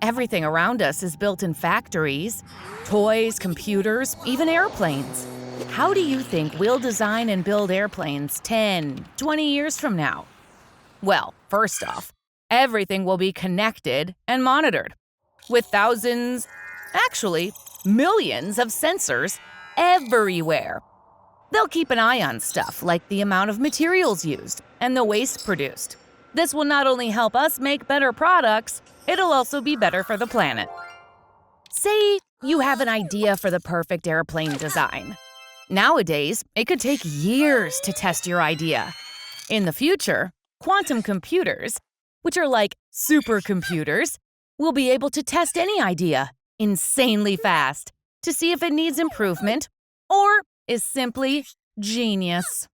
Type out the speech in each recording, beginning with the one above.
Everything around us is built in factories. Toys, computers, even airplanes. How do you think we'll design and build airplanes 10, 20 years from now? Well, first off, everything will be connected and monitored, with thousands, actually millions of sensors everywhere. They'll keep an eye on stuff like the amount of materials used and the waste produced. This will not only help us make better products, it'll also be better for the planet. Say you have an idea for the perfect airplane design. Nowadays, it could take years to test your idea. In the future, quantum computers, which are like supercomputers, will be able to test any idea insanely fast to see if it needs improvement or is simply genius.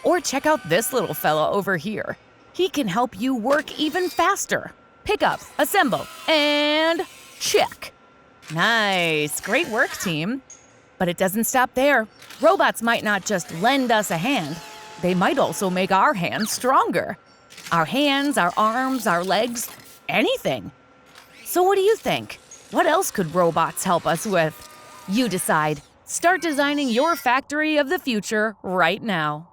Or check out this little fella over here. He can help you work even faster. Pick up, assemble, and check. Nice, great work, team. But it doesn't stop there. Robots might not just lend us a hand, they might also make our hands stronger. Our hands, our arms, our legs, anything. So what do you think? What else could robots help us with? You decide. Start designing your factory of the future right now.